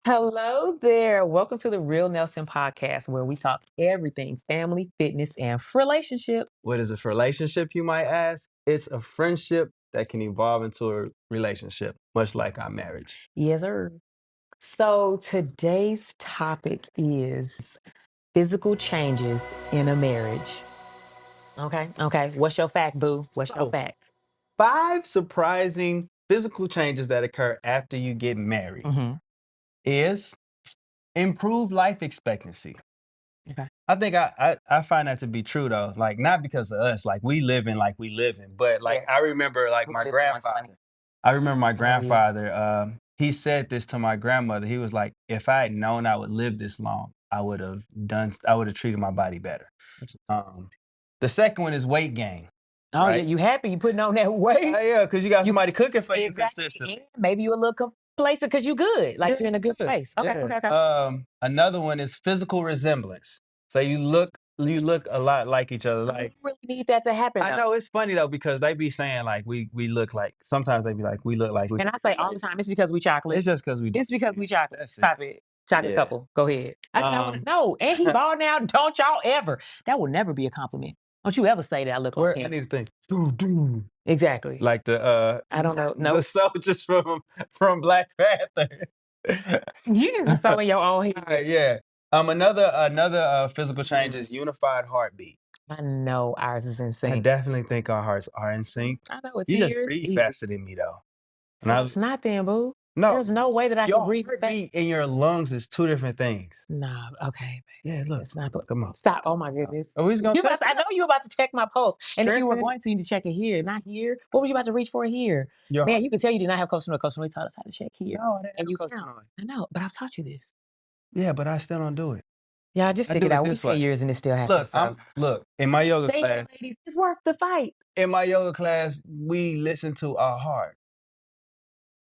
Hello there. Welcome to the Real Nelson podcast, where we talk everything family, fitness, and relationship. What is a relationship, you might ask? It's a friendship that can evolve into a relationship, much like our marriage. Yes, sir. So today's topic is physical changes in a marriage. Okay. Okay. What's your fact, boo? What's your So, fact? 5 surprising physical changes that occur after you get married Mm-hmm. is improved life expectancy. Okay. I think I find that to be true though. Like not because of us, like we live in, but like Yes. I remember like We my live in 120. grandfather. I remember my Oh, yeah. grandfather. He said this to my grandmother. He was like, "If I had known I would live this long, I would have done. I would have treated my body better." Um, the second one is weight gain, Oh, yeah. right? You happy you putting on that weight? Yeah, because you got You somebody cooking for you exactly. consistently. And maybe you a little complacent because you good. Like Yeah, you're in a good space. Okay. yeah. Okay. Okay. Another one is physical resemblance. So you look a lot like each other. We Like really need that to happen I though. know it's funny though because they be saying like we look like sometimes they be like we look like we And I say all the time, it's because we chocolate. it's just because we do. It's because we chocolate. That's it. Stop it. Chocolate Yeah. couple. Go ahead. I want to Um know. And he bald now. Don't y'all ever. That will never be a compliment. Don't you ever say that I look like where I him. need to think. Doo, doo. Exactly. Like the I don't know. the No. soldiers from Black Panther. You just be so in your own head. Alright, yeah. Another physical change is unified heartbeat. I know ours is I insane. definitely think our hearts are in sync. I know it's You just yours. breathe Easy. faster than me though. And So I it's not then, boo. no, There's no way that I can your breathe fast. heartbeat and your lungs is two different things. Nah, okay. Yeah, look. It's not. Come on. Stop. Oh my goodness. Are we just gonna I know you about to check my pulse. And if you were strengthen going to, you need to check it here, not here. What was you about to reach for here? your Man, heart? you can tell you did not have Coach Noy. Coach Noy taught us how to check here. No, I didn't And have you Coach count. Noy. I know, but I've taught you this. Yeah, but I still don't do it. Yeah, I just I do figured it out we this 10 way. years and it still happens. Look, So look in my yoga stay here, class. ladies. It's worth the fight. In my yoga class, we listen to our heart.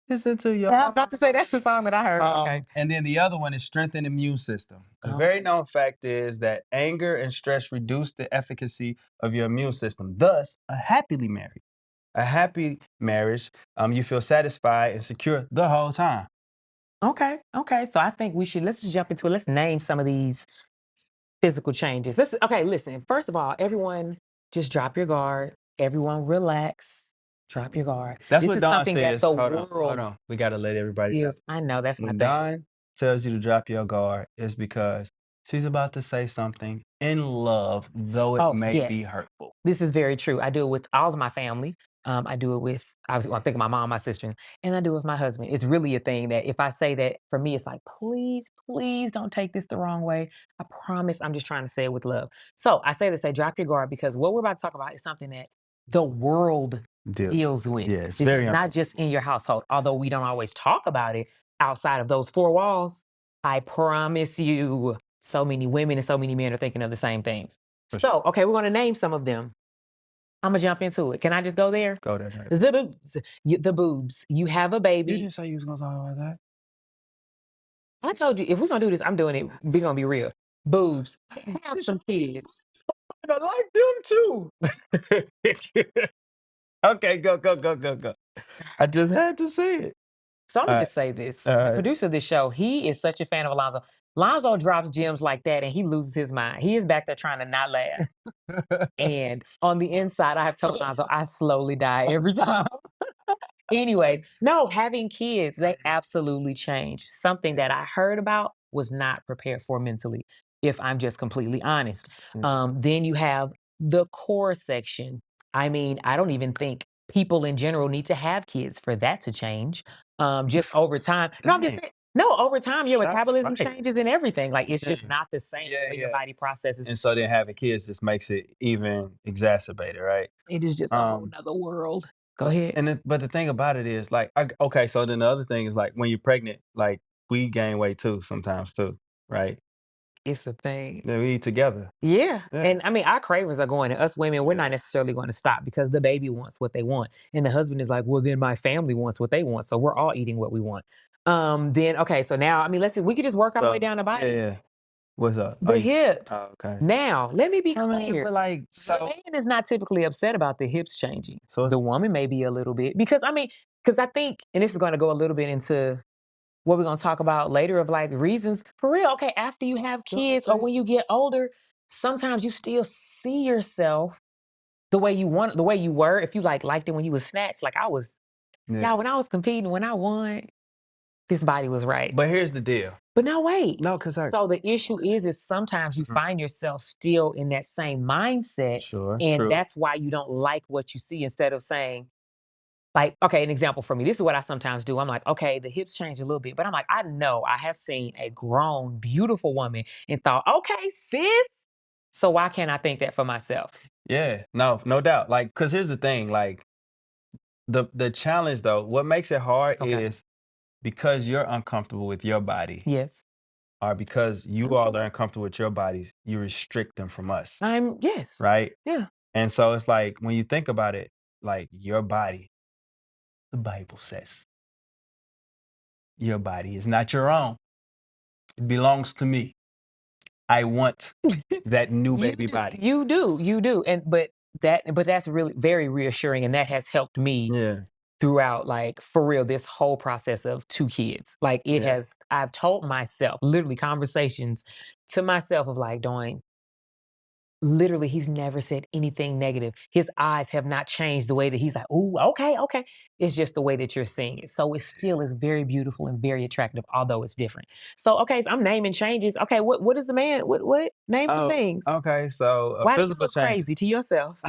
Listen to your I was about heart. to say that's the song that I heard. Okay. And then the other one is strengthen the immune system. A Oh, very known fact is that anger and stress reduce the efficacy of your immune system. Thus, a happy marriage, you feel satisfied and secure the whole time. okay. Okay. So I think let's just jump into it. Let's name some of these physical changes. Okay, listen. First of all, everyone just drop your guard. Everyone relax. Drop your guard. That's This what is Don something that says. the Hold world on. We got to let everybody know. feels. I know that's my When thing. Don tells you to drop your guard, it's because she's about to say something in love, though it Oh, may yeah. be hurtful. This is very true. I do it with all of my family. I do it with, obviously, I'm thinking my mom, my sister, and I do it with my husband. It's really a thing that if I say that for me, it's like, please, please don't take this the wrong way. I promise I'm just trying to say it with love. So I say to say, drop your guard because what we're about to talk about is something that the world Deal. deals with. Yeah, it's This very is not just in your household, although we don't always talk about it outside of those four walls. I promise you, so many women and so many men are thinking of the same things. For So, okay, we're going to name some of them. I'm gonna jump into it. Can I just go there? Go there. The boobs. The boobs. You have a You baby. didn't say you was gonna talk about that. I told you if we're gonna do this, I'm doing it. We're gonna be real. Boobs. Have some kids. I like them too. Okay, go. I just had to say it. So I'm All gonna right. just say this. All The right. producer of this show, he is such a fan of Alonzo. Alonzo drops gems like that and he loses his mind. He is back there trying to not laugh. And on the inside, I have told Alonzo I slowly die every time. Anyways, no, having kids, they absolutely change. Something that I heard about was not prepared for mentally, if I'm just completely honest. Then you have the core section. I mean, I don't even think people in general need to have kids for that to change. Just over time. No, I'm just Dang. saying. No, over time, your Shots metabolism fired. changes and everything. Like it's just Yeah. not the same Yeah, way your yeah. body processes. And so then having kids just makes it even exacerbated, right? It is just a whole Um, nother world. Go ahead. but the thing about it is like, okay, so then the other thing is like when you're pregnant, like we gain weight too sometimes too, right? It's a thing. Then we eat together. Yeah. Yeah. And I mean, our cravings are going, and us women, we're not necessarily going to stop because the baby wants what they want. And the husband is like, well, then my family wants what they want. So we're all eating what we want. Then okay, so now I mean, let's see, we could just work our way So down the yeah, body. yeah. What's up? The hips. Oh, okay. Now, let me be So I mean, clear. but like The so man is not typically upset about the hips changing. so it's The woman may be a little bit because I mean, because I think, and this is going to go a little bit into what we're gonna talk about later of like reasons for real. Okay, after you have kids or when you get older, sometimes you still see yourself the way you want, the way you were. If you like liked it when you was snatched, like I was, Yeah. yeah, when I was competing, when I won, this body was right. But here's the deal. But now wait. No, because I So the issue is sometimes you find yourself still in that same mindset, sure, and true. that's why you don't like what you see instead of saying, like, okay, an example for me. This is what I sometimes do. I'm like, okay, the hips change a little bit, but I'm like, I know I have seen a grown, beautiful woman and thought, okay, sis. So why can't I think that for myself? Yeah, no doubt. Like, because here's the thing, like the challenge though, what makes it hard Okay. is because you're uncomfortable with your body, Yes. or because you all are uncomfortable with your bodies, you restrict them from us, Yes. right? Yeah. And so it's like when you think about it, like your body, the Bible says, your body is not your own. It belongs to me. I want that new baby body. You do. But that's really very reassuring. And that has helped me Yeah, throughout, like, for real, this whole process of 2 kids. Like, yeah. I've told myself, literally conversations to myself of like, Dawn, literally, he's never said anything negative. His eyes have not changed the way that he's like, "Ooh, okay, okay." It's just the way that you're seeing it. So it still is very beautiful and very attractive, although it's different. So, okay, so I'm naming changes. Okay, what is the man? What? Name some Oh, things. okay. So Why do you physical look crazy changes. to yourself?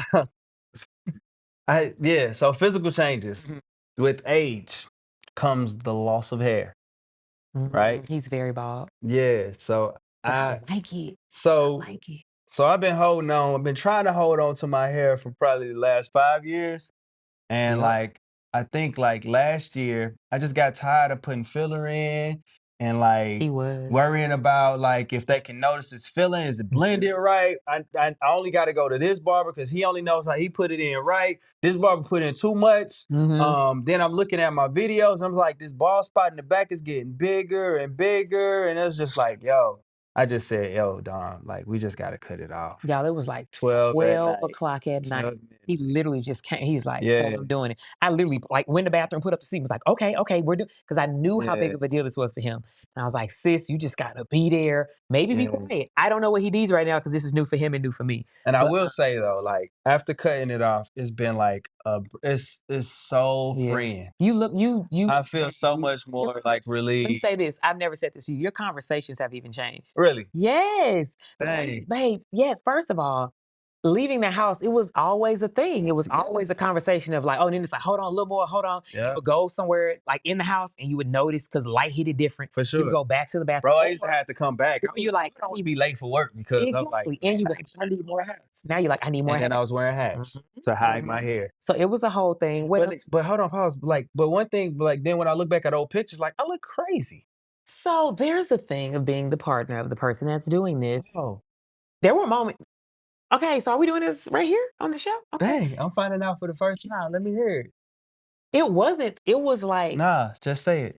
Yeah. So physical changes Mhm. with age comes the loss of hair, right? He's very bald, Yeah. So but I I like it. so I like it. so I've been holding on. I've been trying to hold on to my hair for probably the last 5 years. And Yep, like, I think like last year, I just got tired of putting filler in and like he was. worrying about like if they can notice it's filling, is it blended right? I only got to go to this barber because he only knows how he put it in right. This barber put in too much. Mhm. Then I'm looking at my videos. I'm like, this bald spot in the back is getting bigger and bigger, and it was just like, yo. I just said, yo, Dom, like we just got to cut it off. Y'all, it was like 12 at 12 night. o'clock at night. 12 He minutes. literally just came. He's like, "So Yeah, I'm doing it." I literally like went in the bathroom, put up the seat, was like, "Okay, okay, we're doing," because I knew how yeah, big of a deal this was for him. And I was like, "Sis, you just gotta be there. Maybe be yeah. quiet." I don't know what he needs right now because this is new for him and new for me. And I But will say though, like after cutting it off, it's been like it's so yeah, freeing. you. I feel so much more like Let me relieved. say this. I've never said this to you. Your conversations have even changed. Really. Yes. Dang. Babe, yes. First of all, leaving the house, it was always a thing. It was always a conversation of like, oh, and then it's like, hold on, a little more, hold on. You Yeah, would go somewhere like in the house and you would notice because light hit it different. for You would sure. go back to the bathroom. Bro, I used to have to come back. You're like, I don't want to be late for work because I'm like, exactly. And you like, I need more hats. Now you're like, I need more and then I was hats. wearing hats to hide my hair. So it was a whole thing. What else? But hold on, pause. Like, but one thing, like then when I look back at old pictures, like I look crazy. So there's the thing of being the partner of the person that's doing this. Oh, There were moments. Okay, so are we doing this right here on the show? Okay. dang, I'm finding out for the first time. Let me hear it. It wasn't, it was like, Nah, just say it.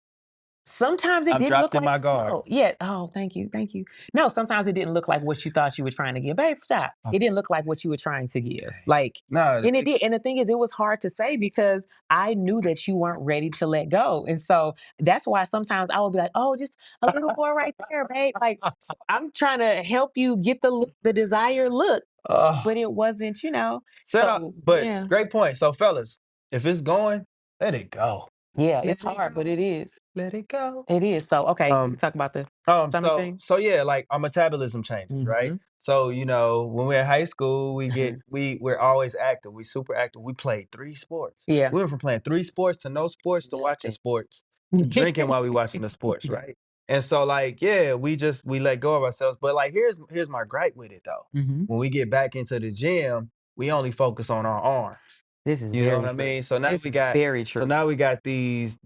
sometimes it I've didn't dropped look in like my guard. no, yeah. Oh, thank you, thank you. No, sometimes it didn't look like what you thought you were trying to give. Babe, stop. It Okay. didn't look like what you were trying to give. Dang. Like, No, that and it makes did. And the thing is, it was hard to say because I knew that you weren't ready to let go. And so that's why sometimes I would be like, oh, just a little more right there, babe. Like, so I'm trying to help you get the look, the desired look, oh, but it wasn't, you know. set up. So But yeah. great point. So, fellas, if it's going, let it go. Yeah, Let it's it hard, but go. it is. Let it go. It is. So okay, we Um, talk about the stomach thing. so yeah, like our metabolism changes, right? Hmm. So, when we're in high school, Hmm. we're always active. We super active. We played 3 sports. Yeah. We went from playing 3 sports to no sports to watching Nothing. sports to drinking while we watching the sports, Yeah. right? And so like, yeah, we let go of ourselves. But like here's my gripe with it though. Mhm. When we get back into the gym, we only focus on our arms. This is You know what very I true. mean? This is very So true. now we got these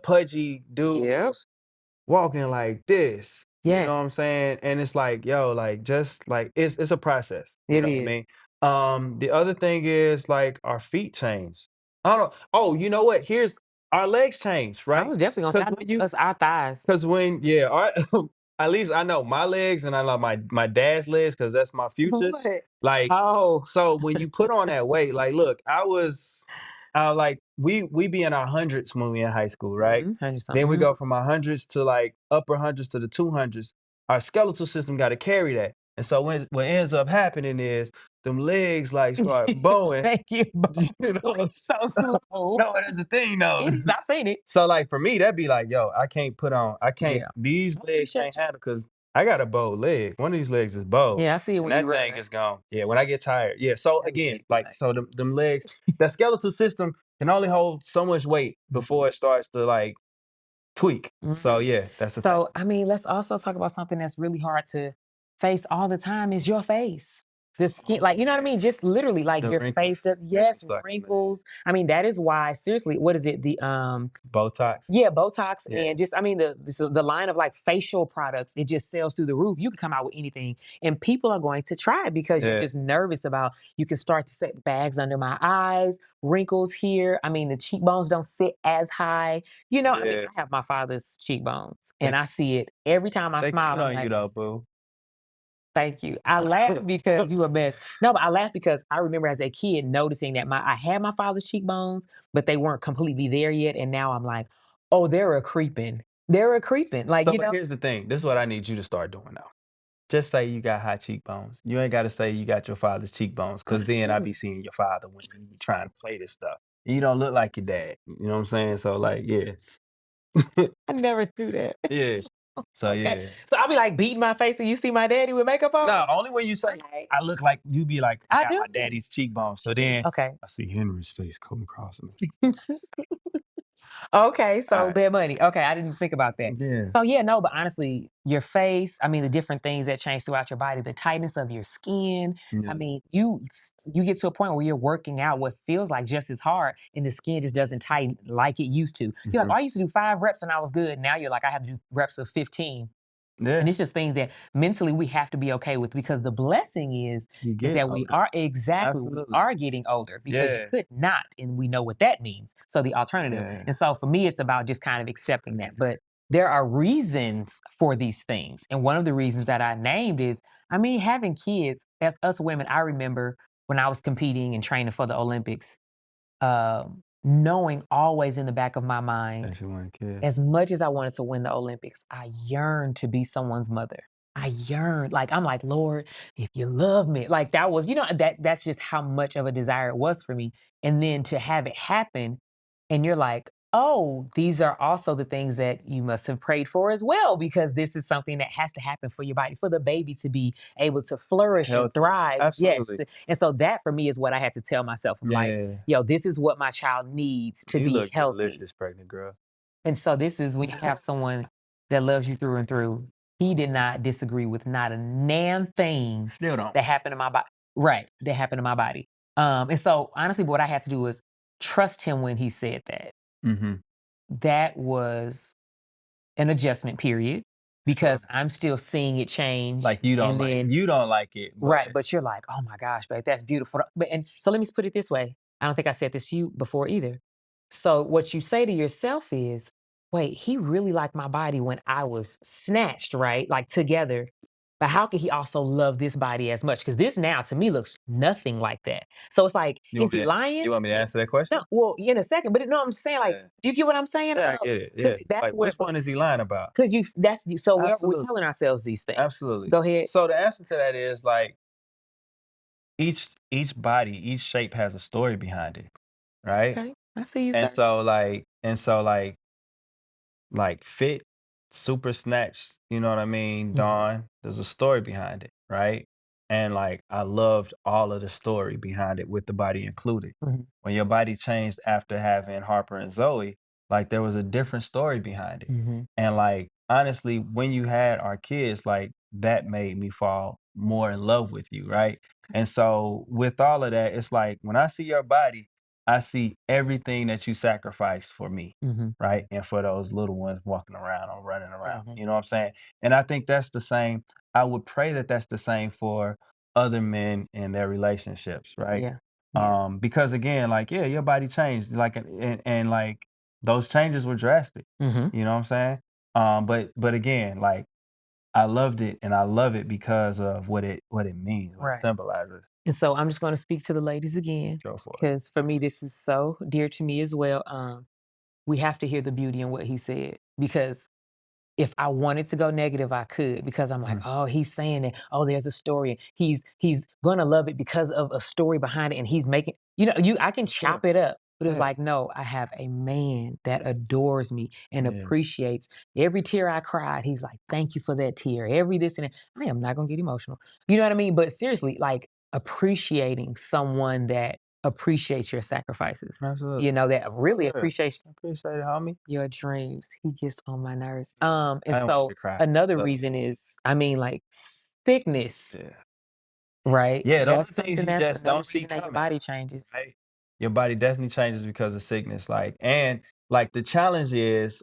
pudgy Yep. dudes walking like this. You Yes, know what I'm saying? And it's like, yo, like just like it's a process. You it know what I is. mean? The other thing is like our feet change. I don't know. Oh, you know what? Here's our legs change, I right? was definitely gonna say, Because I know when you us our thighs. because when yeah, our, at least I know my legs and I know my dad's legs because that's my future. What? Like, Oh. so when you put on that weight, like look, I was like we be in our hundreds when we in high school, right? 100 Then we something. go from our hundreds to like upper hundreds to the 200s. Our skeletal system got to carry that. And so what ends up happening is them legs like start bowing. Thank you. You know, So slow. no, that's the thing though. It is. I've seen it. So like for me, that'd be like, yo, I can't, Yeah. these I legs appreciate can't you. handle because I got a bowed leg. One of these legs is bowed. Yeah, I see it And when you that thing run. is gone. Yeah, when I get tired. Yeah. So That again, leg be like like so them legs, that skeletal system can only hold so much weight before it starts to like tweak. So mhm. yeah, that's the thing. So, I mean, let's also talk about something that's really hard to face all the time is your face. The skin, Oh like, you know what I man. mean? Just literally like The your face wrinkles. does, yes, Wrinkles like man. wrinkles. I mean, that is why, seriously, what is it? Botox. Yeah, Botox Yeah. and just I mean the line of like facial products, it just sells through the roof. You can come out with anything and people are going to try it because you're Yeah. just nervous about you can start to set bags under my eyes, wrinkles here. I mean, the cheekbones don't sit as high. You know, I mean, Yeah. I have my father's cheekbones They and I see it every time I they smile. cute I'm on you like, though, boo. thank you. I laugh because you a mess. No, but I laugh because I remember as a kid noticing that I had my father's cheekbones, but they weren't completely there yet. And now I'm like, oh, they're a creeping. They're a creeping. Like, So, but here's the thing. This is what I need you to start doing now. Just say you got high cheekbones. You ain't got to say you got your father's cheekbones, but because I then I do. be seeing your father when you be trying to play this stuff. You don't look like your dad. You know what I'm saying? So, like, yeah. I never do that. Yeah. So, Okay. yeah. So I'll be like beating my face and you see my daddy with makeup on? No, only when you say, Okay. I look like, you be like, I I got do. my daddy's cheekbones. So then Okay. I see Henry's face come across me. Okay, All so right. bad money. Okay, I didn't think about that. Yeah. So yeah, no, but honestly, your face, I mean, the different things that change throughout your body, the tightness of your skin. I Yeah. mean, you get to a point where you're working out what feels like just as hard, and the skin just doesn't tighten like it used to. You're like, Mhm. oh, I used to do 5 reps and I was good. Now you're like, I have to do reps of 15. And Yeah. it's just things that mentally we have to be okay with because the blessing You is get that we older. are exactly we Absolutely. are getting older because you Yeah. could not, and we know what that means. So the alternative. Yeah. And so for me, it's about just kind of accepting that. But there are reasons for these things. And one of the reasons that I named is, I mean, having kids, as us women, I remember when I was competing and training for the Olympics, knowing always in the back of my mind That you want a kid. as much as I wanted to win the Olympics, I yearned to be someone's mother. I yearned, like, I'm like, Lord, if you love me, like that was, that's just how much of a desire it was for me. And then to have it happen, and you're like, oh, these are also the things that you must have prayed for as well, because this is something that has to happen for your body, for the baby to be able to flourish and Healthy. thrive. Yes. Absolutely. And so that for me is what I had to tell myself. I'm like, Yeah. yo, this is what my child needs to You be look healthy. delicious, pregnant girl. And so this is when you have someone that loves you through and through. He did not disagree with not a nan thing Still don't. that happened in my body. Right, that happened in my body. And so honestly, what I had to do was trust him when he said that. Mhm. That was an adjustment period Sure. because I'm still seeing it change. Like And then you don't like it, but right, but you're like, "Oh my gosh, babe, that's beautiful." But and so let me put it this way. I don't think I said this to you before either. So what you say to yourself is, "Wait, he really liked my body when I was snatched, right? Like together. But how could he also love this body as much? Because this now to me looks nothing like that. So it's like, is he lying? you want me to Yeah. answer that No, question? well, in a second, but no, I'm just saying, like, Yeah. do you get what I'm saying? Yeah, I get it. Because Yeah. that's Like where, which one is he lying about? because so we're Absolutely. telling ourselves these things. Absolutely. Go ahead. So the answer to that is like each body, each shape has a story behind it, right? Okay, I see you, And sir. so like fit, super snatched, you know what I mean? Mhm, Dawn, there's a story behind it, right? And like I loved all of the story behind it with the body included. mhm, When your body changed after having Harper and Zoe, like there was a different story behind it. mhm. And like honestly, when you had our kids, like that made me fall more in love with you, right? And so with all of that, it's like when I see your body, I see everything that you sacrificed for me, Mhm, right? And for those little ones walking around or running around. mhm. You know what I'm saying? And I think that's the same. I would pray that that's the same for other men in their relationships, right? Yeah, yeah. Because again, like, yeah, your body changed, like, and like those changes were drastic. Mhm. You know what I'm saying? But again, like I loved it, and I love it because of what it means, what it Right. symbolizes. And so I'm just gonna speak to the ladies again, Go for it. because for me, this is so dear to me as well. We have to hear the beauty in what he said, because if I wanted to go negative, I could, because I'm like, Mhm. oh, he's saying that, oh, there's a story. He's gonna love it because of a story behind it, and he's making, I can For sure. chop it up. But it's Yeah. like, no, I have a man that adores me and Yes. appreciates every tear I cried. He's like, thank you for that tear. Every this and that. I am not gonna get emotional. You know what I mean? But seriously, like appreciating someone that appreciates your sacrifices, Absolutely. that really Yeah. appreciates I appreciate it, homie. your dreams. He gets on my nerves. I And don't want you so to cry. another Love reason is, I mean, like sickness, you. Yeah. right? Yeah, those That's are things something you that's just another don't see reason that your coming, body changes. right? Your body definitely changes because of sickness. And the challenge is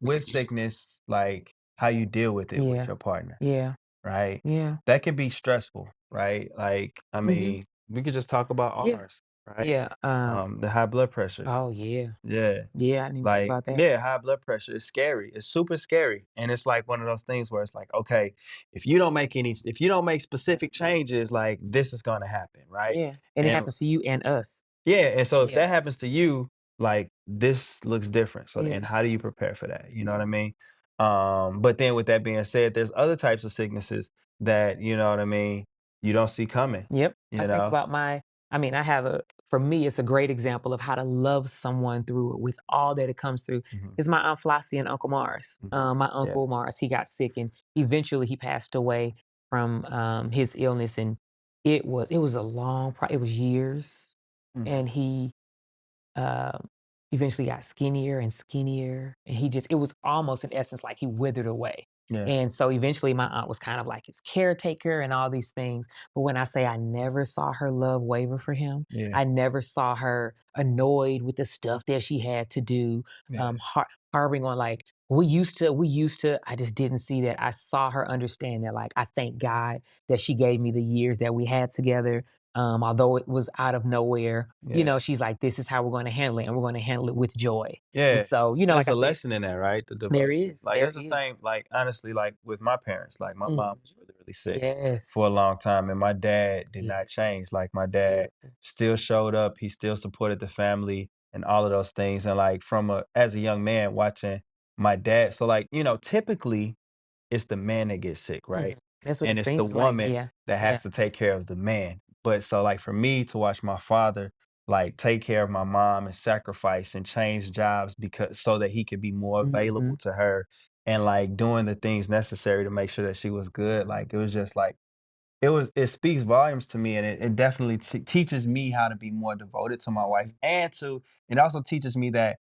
with sickness, like how you deal with it with Yeah. your partner, Yeah. right? Yeah. That can be stressful, right? Like, I Hmm. mean, we could just talk about Yeah. ours, right? Yeah. The high blood pressure. Oh yeah. Yeah. Yeah. I didn't even think Like, about that. yeah, high blood pressure is scary. It's super scary. And it's like one of those things where it's like, okay, if you don't make specific changes, like this is gonna happen, right? Yeah. And it And happens to you and us. yeah, and so if Yeah. that happens to you, like this looks different. So Yeah. and how do you prepare for that? You know what I mean? But then with that being said, there's other types of sicknesses that, you know what I mean, you don't see coming, Yep. I you think know? about I mean, for me, it's a great example of how to love someone through it with all that it comes through. Mhm, Is my Aunt Flossie and Uncle Mars. mhm. My Yeah. Uncle Mars, he got sick and eventually he passed away from his illness. And it was a it was years. Mhm. And he um, eventually got skinnier and skinnier, and it was almost in essence like he withered away. Yeah. And so eventually my aunt was kind of like his caretaker and all these things. But when I say I never saw her love waver for him, Yeah. I never saw her annoyed with the stuff that she had to do, Yeah. harping on like, I just didn't see that. I saw her understand that, like, I thank God that she gave me the years that we had together. Although it was out of nowhere, Yeah. she's like, this is how we're going to handle it, and we're going to handle it with joy. And Yeah. so, There's like I a said, lesson in that, right? The there devotion. is, Like there it's the is. same, like honestly, like with my parents. Like my Mm, mom was really, really sick yes. for a long time, and my dad did Yeah. not change. Like my That's dad beautiful. still showed up, he still supported the family and all of those things. And like as a young man watching my dad, so like, typically it's the man that gets sick, right? Mhm. That's what And it it's the seems like. woman Yeah. that Yeah. has to take care of the man. But so like for me to watch my father like take care of my mom and sacrifice and change jobs because so that he could be more available Mhm. to her and like doing the things necessary to make sure that she was good. Like it was just like it speaks volumes to me, and it definitely teaches me how to be more devoted to my wife, Mhm. and it also teaches me that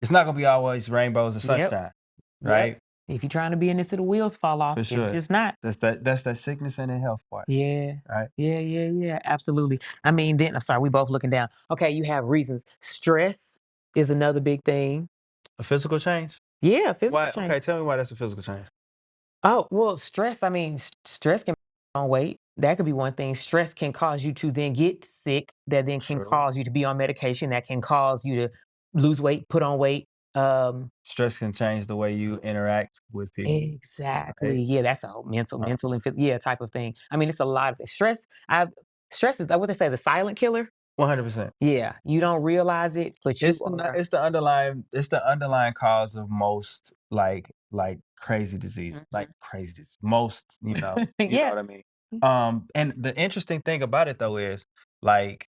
it's not gonna be always rainbows and Yep. sunshine, Yep. right? If you're trying to be in this, the wheels fall off. For It's sure. just not. That's that sickness and the health part, Yeah. right? Yeah, yeah, yeah, absolutely. I mean, then I'm sorry, we both looking down. Okay, you have reasons. Stress is another big thing. A physical change? Yeah, physical Why? change. Okay, tell me why that's a physical change. Oh, well, stress, I mean, stress can be on weight. That could be one thing. Stress can cause you to then get sick, that then can True. cause you to be on medication, that can cause you to lose weight, put on weight. Um, Stress can change the way you interact with people, exactly. right? Yeah, that's a whole Uh, mental and physical, yeah, type of thing. I mean, it's a lot of stress is what they say, the silent killer. 100%. Yeah, you don't realize it, but you are. It's the underlying cause of most like crazy disease, like Mhm. crazy disease. Most, you know Yeah. what I mean? And the interesting thing about it though is like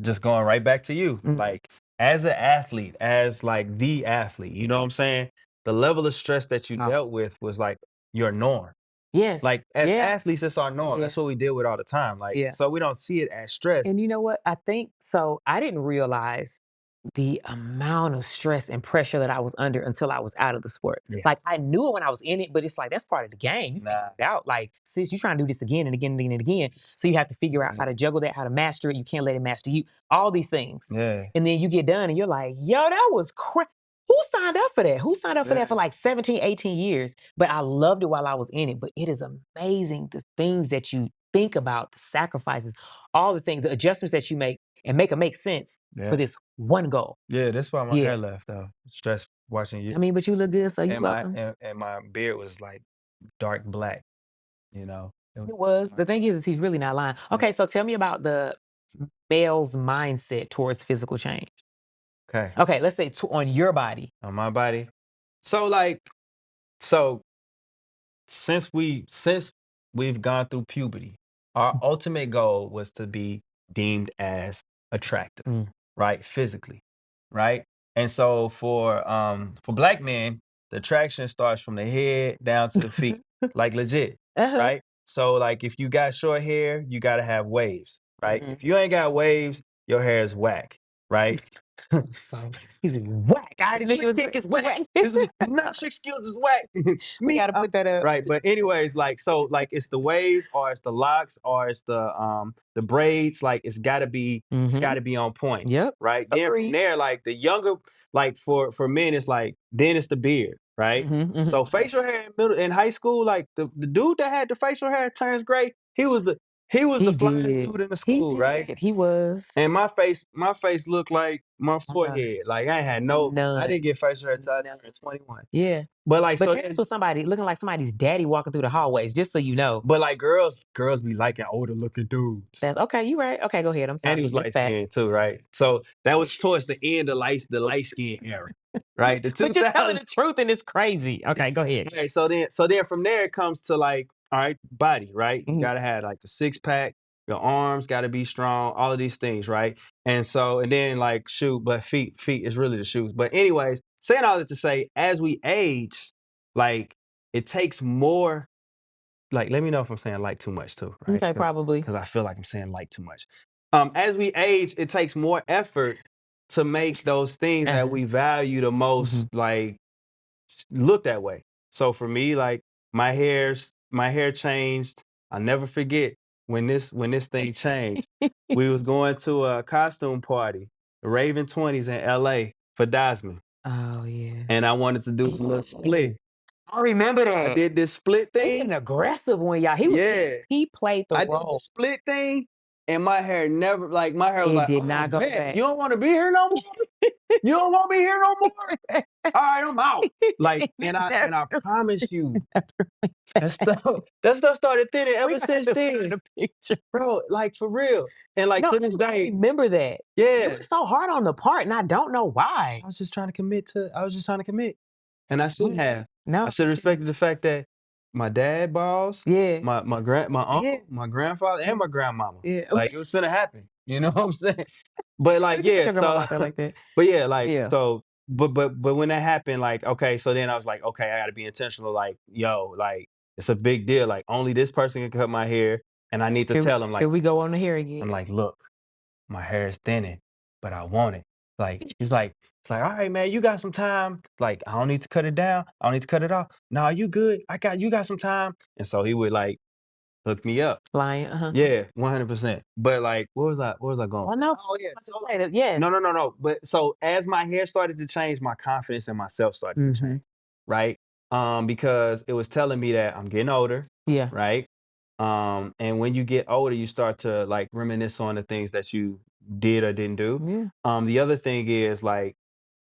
just going right back to you, Mhm. like as an athlete, as like the athlete, you know what I'm saying? The level of stress that you Oh, dealt with was like your norm. yes. Like as Yeah. athletes, it's our norm. Yeah. That's what we deal with all the time. Like, Yeah. so we don't see it as stress. And you know what? I think so. I didn't realize the amount of stress and pressure that I was under until I was out of the sport. Yeah. Like I knew it when I was in it, but it's like that's part of the game. You figure Nah. it out. Like, sis, you're trying to do this again and again and again and again. So you have to figure out Yeah. how to juggle that, how to master it. You can't let it master you. All these things. Yeah. And then you get done and you're like, yo, that was crazy. Who signed up for that? Who signed up for that for Yeah. like 17, 18 years? But I loved it while I was in it. But it is amazing the things that you think about, the sacrifices, all the things, the adjustments that you make them make sense for Yeah. this one goal. Yeah, that's why my Yeah. hair left though. Stress watching you. I mean, but you look good, so you And my welcome. and my beard was like dark black, you know? It was. Dark The thing is he's really not lying. black. Okay, so tell me about the male's mindset towards physical change. Okay, Okay, let's say on your body. on my body. So, like, so since we've gone through puberty, our ultimate goal was to be deemed as attractive, Mm. right? Physically, right? And so for black men, the attraction starts from the head down to the feet, like legit, Uh-huh. right? So like if you got short hair, you gotta have waves, right? Mhm. If you ain't got waves, your hair is whack, right? So he's whack. I didn't know she was Kick is whack. whack. This is gymnastic skills is whack. We Me, gotta put that up. right. But anyways, like so, like it's the waves, or it's the locks, or it's the braids. Like it's Mhm. gotta be on point, Yep. right? Then from Agreed. there, like the younger, like for men, it's like then it's the beard, right? Mhm, mhm. So facial hair in high school, like the dude that had the facial hair turns gray, he was the He flyest did. dude in the He school, right? did. He was. And my face looked like my Uh, forehead. Like I none. didn't get facial hair till I None. turned 21. Yeah. But like But so yours then, was somebody looking like somebody's daddy walking through the hallways, just so you know. but like girls be liking older looking dudes. That's okay, you right. Okay, go ahead. I'm And he sorry. was It's light fact. skinned too, right? So that was towards the end of the light skin era. Right? The But you're telling 2000s. the truth and it's crazy. Okay, go ahead. Okay, so then from there it comes to like, all right, body, right? You Mhm. gotta have like the six pack, your arms gotta be strong, all of these things, right? And then like shoe, but feet is really the shoes. But anyways, saying all that to say, as we age, like it takes more, like let me know if I'm saying like too much too, right? Okay, probably. Because I feel like I'm saying like too much. As we age, it takes more effort to make those things that Uh-huh. we value the most, Mhm. like look that way. So for me, like my hair changed. I'll never forget when this thing changed. We was going to a costume party, the Raven 20s in LA for Dasman. Oh, yeah. And I wanted to do a little split. I remember I that. did this split He was an thing. aggressive one, y'all. Yeah. He played the I did the role. split thing and my hair was It like, did oh not go man, back. you don't want to be here no more? You don't want me here no more? All right, I'm out. Like, and I promise you, that stuff that stuff started thinning We ever gonna have since to find then, a picture. bro. Like for real. And like No, to this I day, remember that. You yeah. were so hard on the part, and I don't know why. I was just trying to commit. And I shouldn't have. I No, should you have shouldn't. respected the fact that my dad balls, Yeah, my yeah, uncle, my grandfather, and my grandmama. yeah. Like it was gonna happen. You know what I'm saying? But Why like, did you put yeah, your grandma so out there like that? but yeah, like Yeah. so but when that happened, like, okay, so then I was like, okay, I gotta be intentional, like, yo, like it's a big deal. Like only this person can cut my hair. And I need to Here, tell them, like, here we go on the hair I'm again. like, look, my hair is thinning, but I want it. Like, he's like, it's like, all right, man, you got some time. Like, I don't need to cut it down. I don't need to cut it off. No, you good. You got some time. And so he would like hook me up. Flying. Yeah, 100%. But like, what was I going? Well, no, Oh yeah. I was about to So say that. Yeah. no, no, no, no. But so as my hair started to change, my confidence in myself started to Hmm. change, right? Because it was telling me that I'm getting older, Yeah. right? And when you get older, you start to like reminisce on the things that you did or didn't do. Yeah. The other thing is like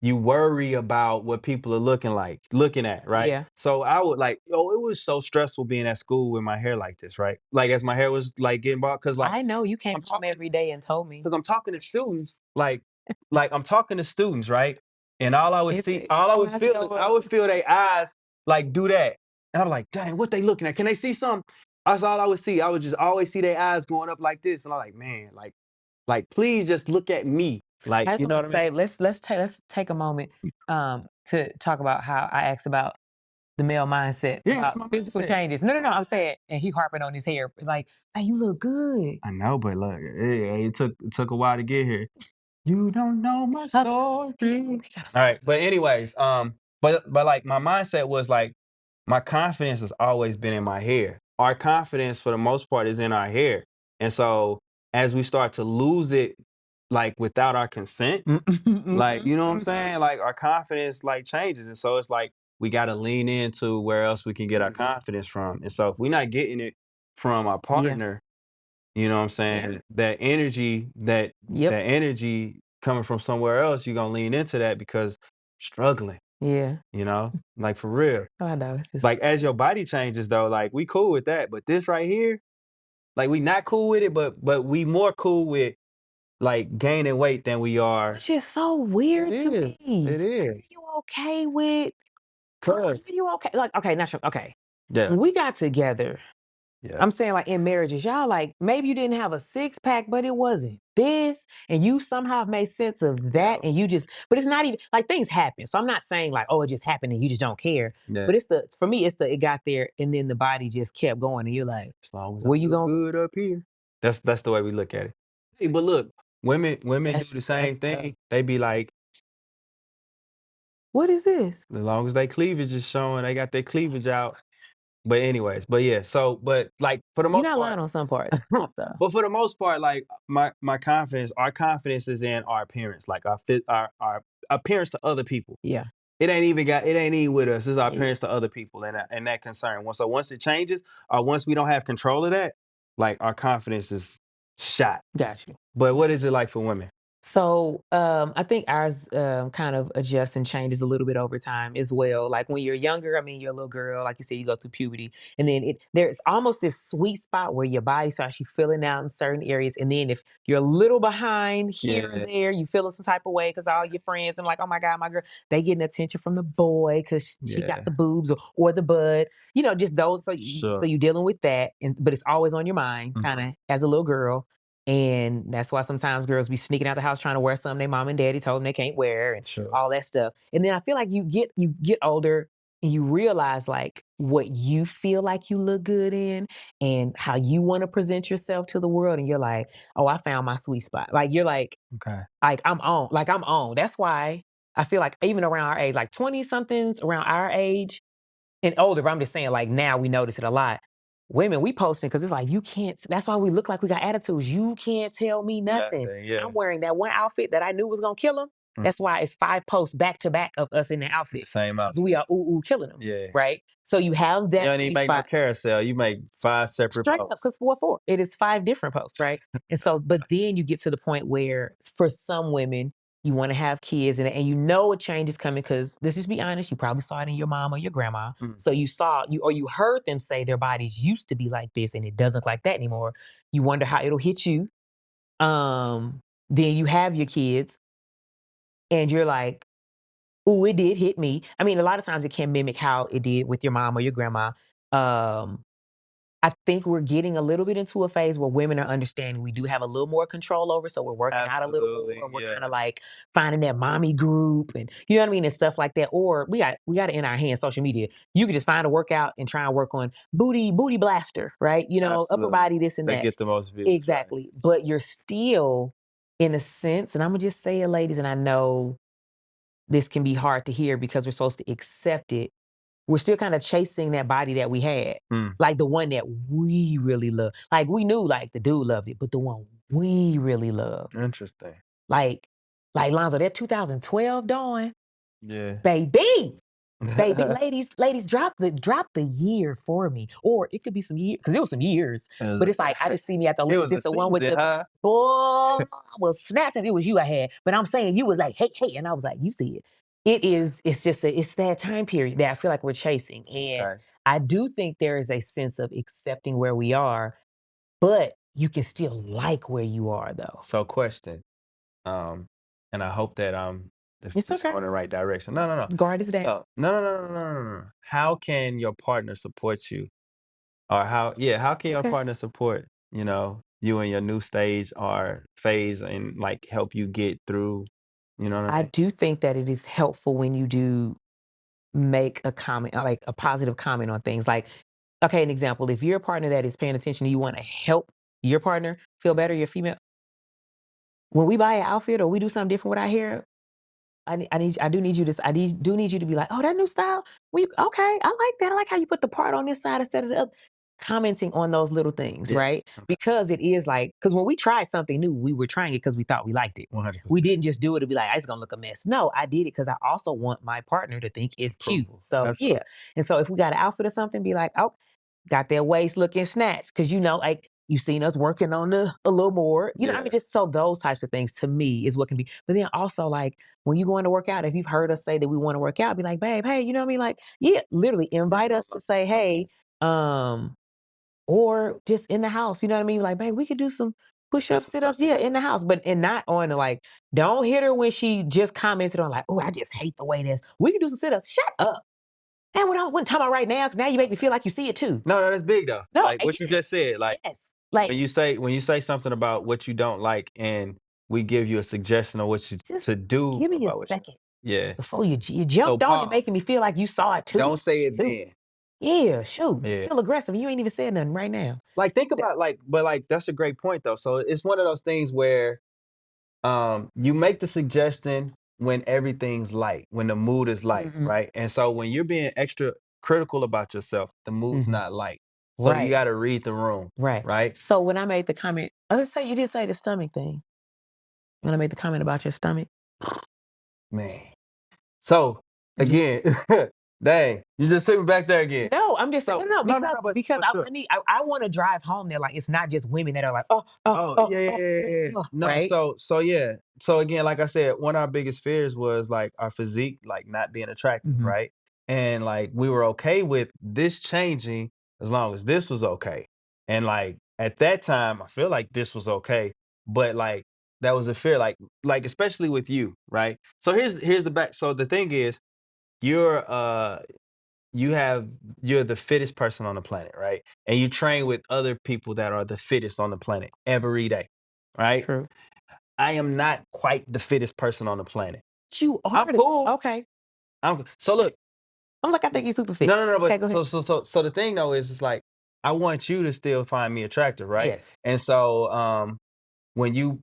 you worry about what people are looking at, right? Yeah. So I would like, yo, it was so stressful being at school with my hair like this, right? Like as my hair was like getting bald, because like I know you came I'm home talking every day and told me. because I'm talking to students, like I'm talking to students, right? And all I would see, all I Oh, would I know. feel, I would feel their eyes like do that, and I'm like, dang, what they looking at? Can they see something? That's all I would see. I would just always see their eyes going up like this, and I'm like, man, like please just look at me, like I just you know want what to I mean? say, let's take a moment to talk about how I asked about the male mindset Yeah, that's about my physical mindset. changes. No, no, no. I'm saying, and he harping on his hair, like, hey, you look good. I know, but look, it took a while to get here. You don't know my Huh? story. He gotta All stop. right, but anyways, but like my mindset was like my confidence has always been in my hair. Our confidence for the most part is in our hair. And so as we start to lose it like without our consent, like you know what I'm saying? Like our confidence like changes. And so it's like we gotta lean into where else we can get our confidence from. And so if we're not getting it from our Yeah. partner, you know what I'm saying? That Yep. energy coming from somewhere else, you're gonna lean into that because struggling. Yeah. you know? Like, for real. Oh, I know. It's just Like, as your body changes, though, like, we cool with that, but this right here, like, we not cool with it, but we more cool with, like, gaining weight than we are. it's just so weird It to is. me. It is. You okay with 'Cause you okay? Like, okay, not sure. Okay. yeah, When we got together, yeah, I'm saying like in marriages, y'all like maybe you didn't have a six pack, but it wasn't this, and you somehow made sense of yeah, that, and you just, but it's not even like things happen. So I'm not saying like, oh, it just happened and you just don't care. yeah. But it's the for me, it's the it got there and then the body just kept going, and you're like, As long as I where you look going? good up here. That's the way we look at it. Hey, but look, women do That's the same thing. They be like, what is this? as long as they cleavage is showing, they got their cleavage out. But anyways, but yeah, so but like for the You're most not part, lying on some parts. So but for the most part, like my confidence, our confidence is in our appearance, like our appearance to other people. yeah, It ain't even with us. It's our yeah, appearance to other people and that concern. So once it changes, or once we don't have control of that, like our confidence is shot. got you. But what is it like for women? So I think ours kind of adjusts and changes a little bit over time as well. Like when you're younger, I mean, you're a little girl, like you said, you go through puberty, and then there's almost this sweet spot where your body starts you feeling out in certain areas, and then if you're a little behind here or Yeah, there, you feeling some type of way because all your friends and like, oh my god, my girl, they getting attention from the boy because she got yeah, the boobs or the bud, just those. So sure. you dealing with that, and but it's always on your mind, kind Mhm. of as a little girl. And that's why sometimes girls be sneaking out the house trying to wear something their mom and daddy told them they can't wear and Sure. all that stuff. And then I feel like you get older and you realize like what you feel like you look good in and how you want to present yourself to the world. And you're like, oh, I found my sweet spot. Like you're Okay. like I'm on. Like I'm on. That's why I feel like even around our age, like 20 somethings around our age, and older, but I'm just saying, like, now we notice it a lot. Women, we posting because it's like, you can't that's why we look like we got attitudes. You can't tell me nothing. Nothing. Yeah. I'm wearing that one outfit that I knew was gonna kill him. Mm. That's why it's 5 posts back to back of us in that The outfit same because we outfit. are ooh, ooh, killing them, Yeah. right? So you have You that don't even sweet make no spot. carousel. You make 5 separate Straight up, posts. because 4 4. It is 5 different posts, right? And so, but then you get to the point where for some women, you want to have kids and you know a change is coming because let's just be honest, you probably saw it in your mom or your grandma. Mm. So you saw you or you heard them say their bodies used to be like this and it doesn't look like that anymore. You wonder how it'll hit you. Then you have your kids and you're like, "Ooh, it did hit me." I mean, a lot of times it can mimic how it did with your mom or your grandma. Um, I think we're getting a little bit into a phase where women are understanding we do have a little more control over, so we're working out a little Absolutely. more. We're Yeah. kind of like finding that mommy group and you know what I mean and stuff like that. Or we got it in our hands, social media. You can just find a workout and try and work on booty blaster, right? Upper Absolutely. body, this and They that. get the most views, right? Exactly. But you're still, in a sense, and I'm gonna just say it, ladies, and I know this can be hard to hear because we're supposed to accept it. We're still kinda chasing that body that we had, Mm. like the one that we really love. Like, we knew, like, the dude loved it, but the one we really love. Interesting. Like Lonzo, that 2012 Dawn, Yeah. baby! Baby, ladies, drop the year for me, or it could be some year because it was some years, It was but it's like, I just see me at the it Olympics, was a it's the one with season, the huh? boy, I was snatching, it was you I had, but I'm saying you was like, "Hey, hey," and I was like, "You see it." It's that time period that I feel like we're chasing, and Okay. I do think there is a sense of accepting where we are, but you can still like where you are, though. So question, um, and I hope that It's this okay. going in the right direction. No, no, no. Guard is down. So no, no, no, no, no, no, no. How can your partner support you? Or how can your Okay. partner support, you in your new stage or phase and like help you get through, you know what I I mean? do think that it is helpful when you do make a comment, like a positive comment on things. Like, okay, an example, if you're a partner that is paying attention, you want to help your partner feel better, your female, when we buy an outfit or we do something different with our hair, I do need you to, do need you to be like, oh, that new style. Okay, I like that. I like how you put the part on this side instead of the other. Commenting on those little things, Yeah. right? Okay. Because it is like, because when we tried something new, we were trying it because we thought we liked it. 100% We didn't just do it to be like, it's gonna look a mess. No, I did it because I also want my partner to think it's cute. approval. So yeah. Absolutely. And so if we got an outfit or something, be like, oh, got that waist looking snatched. Cause like you've seen us working on a little more, you know, I mean, just so those types of things to me is what can be. But then also, like, when you going to work out, if you've heard us say that we want to work out, be like, babe, hey, you know what I mean? Like, yeah, literally invite us to say, hey, or just in the house, you know what I mean? Like, babe, we could do some push-ups, sit-ups, yeah, in the house, but and not on the like, don't hit her when she just commented on like, oh, I just hate the way this. We can do some sit-ups. Shut up. And what I'm talking about right now, because now you make me feel like you see it too. No, that's big though. No, Like what you just said. Like yes. Like, when you say something about what you don't like, and we give you a suggestion of what you just to do give me a about what you. second Yeah. before you So jumped on it, making pause. me feel like you saw it too. Don't say it Shoot. then. Yeah, shoot. Yeah. Feel aggressive. You ain't even said nothing right now. Like think about but like that's a great point though. So it's one of those things where you make the suggestion when everything's light, when the mood is light, Mhm. right? And so when you're being extra critical about yourself, the mood's Mhm. not light. So you Right. got to read the room, Right. right? So when I made the comment, let's say you did say the stomach thing. When I made the comment about your stomach, Man. So just again, dang, you just took me back there again. no, I'm just saying So no, no, no, because no, but I sure. need I want to drive home there. Like, it's not just women that are like, Oh, yeah, yeah, yeah, yeah, yeah. No, right. so yeah. So again, like I said, one of our biggest fears was like our physique, like not being attractive, Mhm. right? And like we were okay with this changing as long as this was okay. And like at that time, I feel like this was okay, but like that was a fear, like especially with you, right? So here's the back. So the thing is, you're you have you're the fittest person on the planet, right? And you train with other people that are the fittest on the planet every day, right? True. I am not quite the fittest person on the planet. You are I'm cool. okay. So look, I'm like, I think he's super fit. no, no, no. Okay, But go ahead. so the thing though is, it's like I want you to still find me attractive, right? Yes. And so when you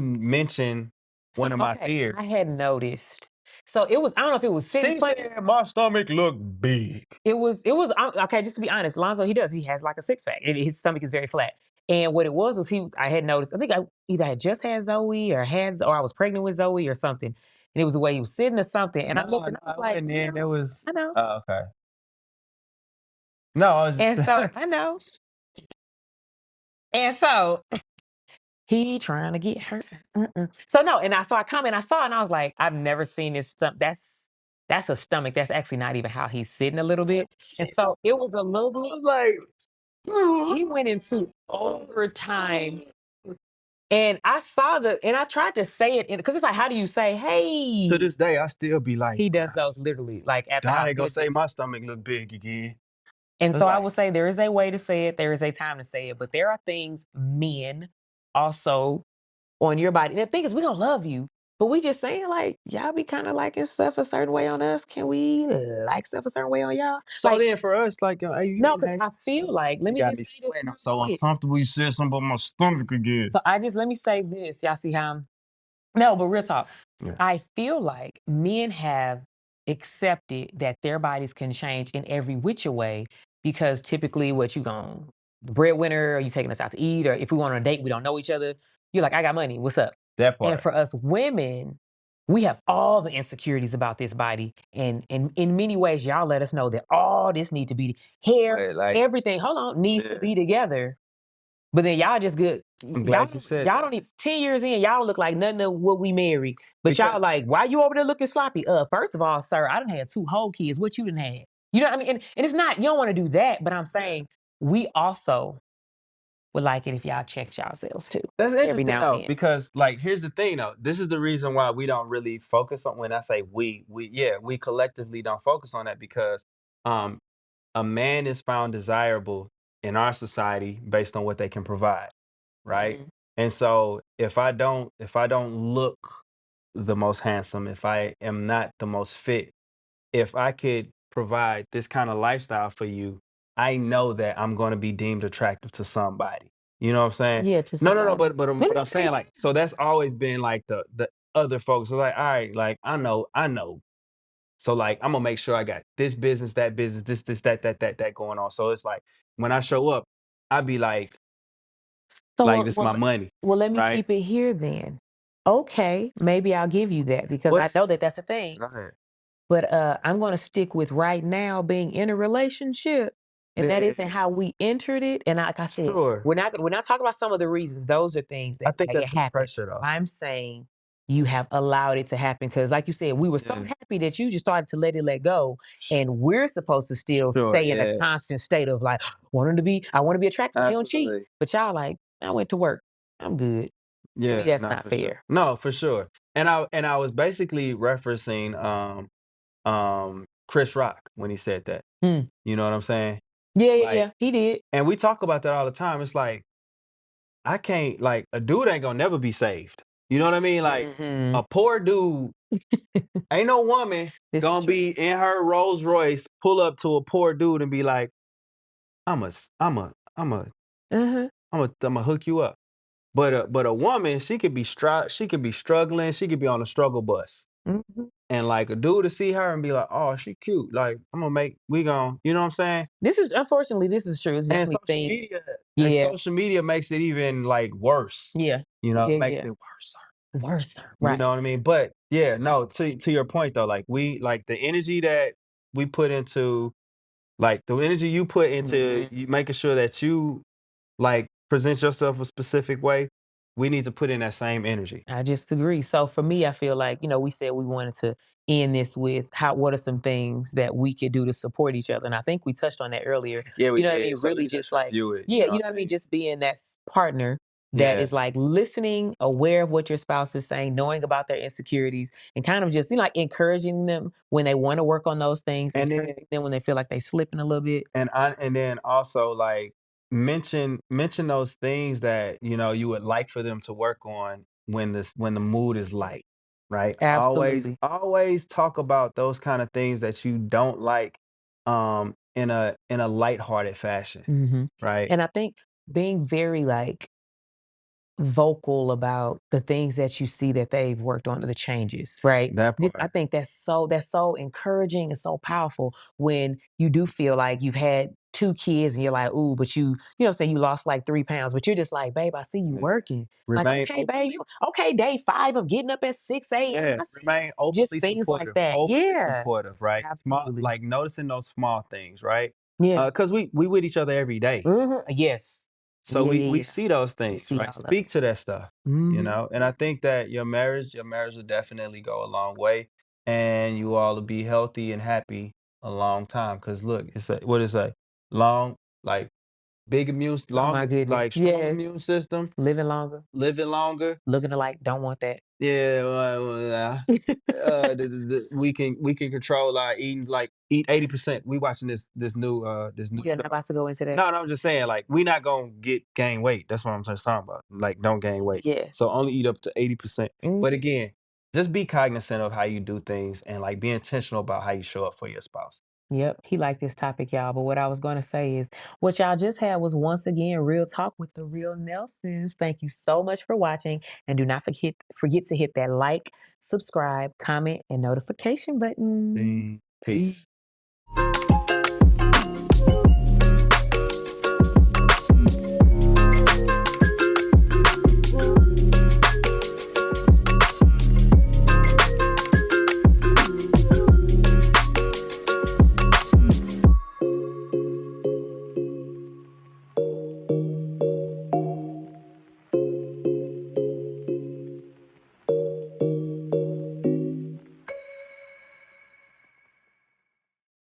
mention So one of my okay, fears, I had noticed. So it was, I don't know if it was sitting Steve said my stomach look big. it was okay, just to be honest, Lonzo, he has like a six pack. His stomach is very flat. And what it was I had noticed, I think I either had just had Zoe or I was pregnant with Zoe or something. And it was the way he was sitting or something. And I No, looked no, and I was it like, wasn't then. It was I know. oh, okay. No, I was And so I know. And so he trying to get her. So no, and I saw a comment I saw, and I was like, I've never seen this stomach. That's a stomach. That's actually not even how he's sitting a little bit. And so it was a little I bit. was like, He went into overtime, and I tried to say it because it's like, how do you say, to hey? this day, I still be like, He does those literally, like at the God house. ain't gonna say my stomach look big again. And It's so I like would say there is a way to say it, there is a time to say it, but there are things men also on your body. And the thing is, we gonna love you, but we just saying like, y'all be kind of liking stuff a certain way on us. Can we like stuff a certain way on y'all? so Like, then for us, like hey, you no, didn't because ask I me feel something. like, let You me got me just say this sweating. I'm real so quick. uncomfortable. You said something about my stomach again. So let me say this. Y'all see how no, but real talk. Yeah. I feel like men have accepted that their bodies can change in every which way because typically what you going breadwinner, or you taking us out to eat, or if we want on a date, we don't know each other. You're like, I got money. What's up? That And part. for us women, we have all the insecurities about this body. And in many ways, y'all let us know that all this need to be hair, Wait, like, everything, hold on, needs to yeah. be together. But then y'all just good. I'm Y'all glad you said y'all that. don't even 10 years in, y'all look like nothing of what we married. But Because y'all like, why you over there looking sloppy? First of all, sir, I done had 2 whole kids. What you done had? You know what I mean? And it's not, you don't want to do that, but I'm saying we also would like it if y'all checked yourselves too. that's Every interesting now and though, then. because like here's the thing though. This is the reason why we don't really focus on when I say we collectively don't focus on that because um a man is found desirable in our society based on what they can provide, right? Mhm. And so if I don't look the most handsome, if I am not the most fit, if I could provide this kind of lifestyle for you, I know that I'm going to be deemed attractive to somebody. You know what I'm saying? Yeah, to No, no, no, somebody. but I'm saying like so that's always been like the other folks are like, all right, like I know. So like I'm gonna make sure I got this business, that business, this, that going on. So it's like when I show up, I be So like this is my money, let me right? keep it here then. Okay, maybe I'll give you that because I What's know that that's a thing. go ahead. But I'm going to stick with right now being in a relationship. And that isn't how we entered it. And like I said, Sure. we're not talking about some of the reasons. Those are things I that think like, it that's the happened. pressure though. I'm saying you have allowed it to happen because, like you said, we were so happy that you just started to let go, and we're supposed to still stay in a constant state of like I want to be attractive. I don't cheat, but y'all like I went to work. I'm good. Yeah, Maybe that's no, not for fair. sure. No, for sure. And I was basically referencing Chris Rock when he said that. Hmm. You know what I'm saying? Yeah, Like, he did. and we talk about that all the time. It's like I can't like a dude ain't gonna never be saved. You know what I mean? Like Mhm. a poor dude, ain't no woman This is gonna true. be in her Rolls Royce, pull up to a poor dude and be like, I'm a, Uh-huh. I'm a hook you up. But a woman, she could be struggling, she could be on a struggle bus. Mhm. And like a dude to see her and be like, oh, she cute. Like, we gon', you know what I'm saying? This is unfortunately this is true. It's And definitely thing. and Yeah. social media makes it even like worse. Yeah. You know, Yeah, it makes yeah. it worse. Worse. You Right. know what I mean? But yeah, no, to your point though, like we like the energy that we put into like the energy you put into Mhm. you making sure that you like present yourself a specific way, we need to put in that same energy. I just agree. So for me, I feel like, we said we wanted to end this with what are some things that we could do to support each other. And I think we touched on that earlier. Yeah, we You know what I did. mean? So Really let's just just like, review it. yeah, you know what I mean? Just being that partner that Yeah. is like listening, aware of what your spouse is saying, knowing about their insecurities, and kind of just, like encouraging them when they want to work on those things, And then encouraging them when they feel like they slipping a little bit. and then also like mention those things that you would like for them to work on when the mood is light, right? Absolutely. Always talk about those kind of things that you don't like in a lighthearted fashion, Hmm. right? And I think being very like vocal about the things that you see that they've worked on, the changes, right? That I part. think that's so encouraging and so powerful when you do feel like you've had 2 kids and you're like, ooh, but you know what I'm saying, you lost like 3 pounds, but you're just like, babe, I see you Yeah. working. Like, Remain okay, babe, okay, day 5 of getting up at 6 a.m. Yeah, I see remain just things like that. openly Yeah, supportive, right? Small, absolutely. like noticing those small things, right? Yeah. Because we with each other every day, Yes. so Yeah, we yeah, yeah. see those We things, see right? all of Speak to that stuff, it. Hmm. and I think that your marriage will definitely go a long way, and you all will be healthy and happy a long time. Because look, what is a long like Oh my goodness. like strong Yes. immune system, Living longer. living longer. Looking alike, don't want that. Yeah, we can control our eating, like eat 80%. We watching this new You're not show. about to go into that? No, I'm just saying like we not gonna gain weight. That's what I'm just talking about. Like don't gain weight. Yeah. So only eat up to 80%. Mhm. But again, just be cognizant of how you do things and like be intentional about how you show up for your spouse. Yep, he liked this topic, y'all. But what I was going to say is what y'all just had was once again real talk with the real Nelsons. Thank you so much for watching. And do not forget to hit that like, subscribe, comment, and notification button. Peace. Peace.